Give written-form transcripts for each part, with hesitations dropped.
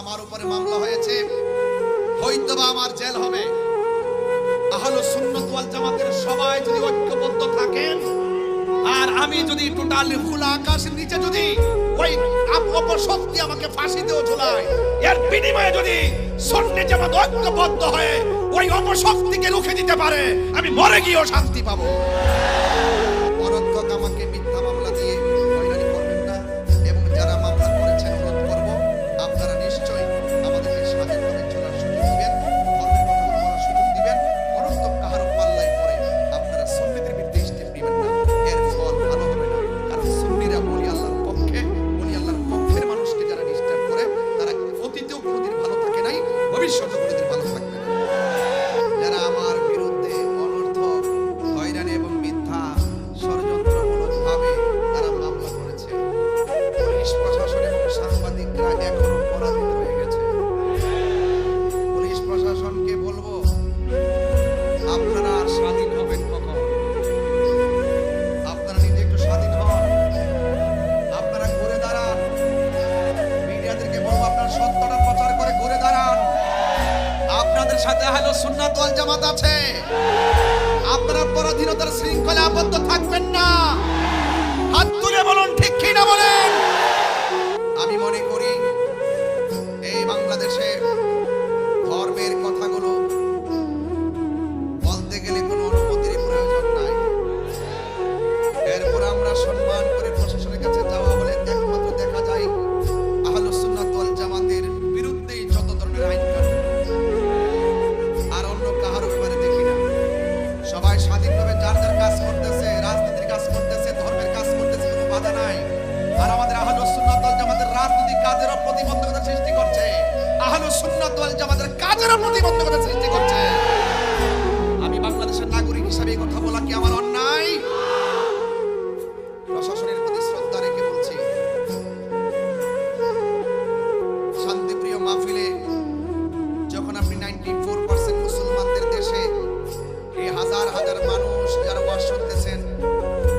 আমার উপরে মামলা হয়েছে, হয়তোবা আমার জেল হবে। আহলুস সুন্নাত ওয়াল জামাতের সবাই যদি ঐক্যবদ্ধ থাকেন, আর আমি যদি টোটালি খোলা আকাশের নিচে যদি ওই অপশক্তি আমাকে ফাঁসিতেও ঝুলায়, এর বিনিময়ে যদি সুন্নি জামাত ঐক্যবদ্ধ হয়ে ওই অপশক্তিকে রুখে দিতে পারে, আমি মরে গিয়েও শান্তি পাবো। অনর্থক আমাকে মিথ্যা মামলা দিয়ে হয়রানি করবেন না, এবং যারা মামলা করেছেন অনুরোধ করব আপনারা নিশ্চয়ই আমাদেরকে স্বাধীনভাবে চলার সুযোগ দিবেন, ধর্মের কথা বলার সুযোগ দিবেন। অনর্থক কাহারও পাল্লায় পড়ে আপনারা সুন্নিদের বিরুদ্ধে স্টেপ দিবেন না, এর ফল ভালো হবে না। কারণ সুন্নিরা ওলি আল্লাহর পক্ষে, ওলি আল্লাহর পক্ষের মানুষকে যারা ডিস্টার্ব করে তারা অতীতেও কোনোদিন ভালো থাকে নাই, ভবিষ্যতেও কোনোদিন ভালো থাকবে না। যারা আমার বিরুদ্ধে অনর্থক হয়রানি এবং মিথ্যা ষড়যন্ত্রমূলকভাবে তারা মামলা করেছে, পুলিশ প্রশাসন এবং সাংবাদিকরা এখনো পরাধীন রয়ে গেছে। পুলিশ প্রশাসনকে বলবো, আপনারা আর স্বাধীন হবেন কখন? আপনারা নিজে একটু স্বাধীন হন, আপনারা ঘুরে দাঁড়ান। মিডিয়াদেরকে বলবো, আপনারা সত্যটা প্রচার করে ঘুরে দাঁড়ান। আপনাদের সাথে আহলুস সুন্নাত ওয়াল জামাত আছে, আপনারা পরাধীনতার শৃঙ্খলে আবদ্ধ থাকবেন না। হাত তুলে বলুন, ঠিক কি না বলেন? আমি মনে করি এই বাংলাদেশে ধর্মের কথাগুলো বলতে গেলে কোনো অনুমতির প্রয়োজন নাই। এরপর আমরা সম্মান করে প্রশাসনের কাছে যাওয়া হলে একমাত্র দেখা যায় আহলুস সুন্নাত ওয়াল জামাতের বিরুদ্ধেই যত ধরনের আইন কানুন, আর অন্য কাহার ব্যাপারে দেখি না। সবাই স্বাধীনভাবে যার যার কাজ করতেছে, রাজনীতির কাজ করতেছে, ধর্মের কাজ করতেছে, কোনো বাধা নাই। আর আমাদের আহলুস সুন্নাত ওয়াল জামাতের রাজনৈতিক কাজেরও প্রতিবন্ধকতা সৃষ্টি করছে, আহলুস সুন্নাত ওয়াল জামাতের কাজেরও প্রতিবন্ধকতা সৃষ্টি করছে। আমি বাংলাদেশের নাগরিক হিসেবে এই কথা বলা কি আমার অন্যায়? প্রশাসনের প্রতি শ্রদ্ধা রেখে বলছি, শান্তিপ্রিয় মাহফিলে যখন আপনি 94% মুসলমানদের দেশে এই হাজার হাজার মানুষ যারা ওয়াজ শুনতেছেন,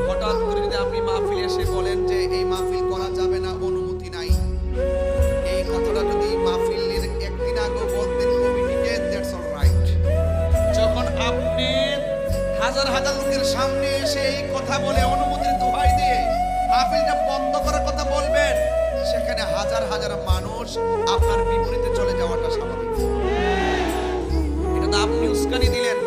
হঠাৎ করে যদি আপনি মাহফিলে এসে বলেন যে এই মাহফিল করা যাবে না, অনুমতি নাই, এই কথাটা যদি মাহফিলের একদিন আগে বলতেন কমিটিকে, দ্যাটস অল রাইট। যখন আপনি হাজার হাজার লোকের সামনে এসে এই কথা বলে অনুমতির দোহাই দিয়ে মাহফিলটা বন্ধ করার কথা বলবেন, সেখানে হাজার হাজার মানুষ আপনার বিপরীতে চলে যাওয়াটা স্বাভাবিক। এটা তো আপনি উস্কানি দিলেন।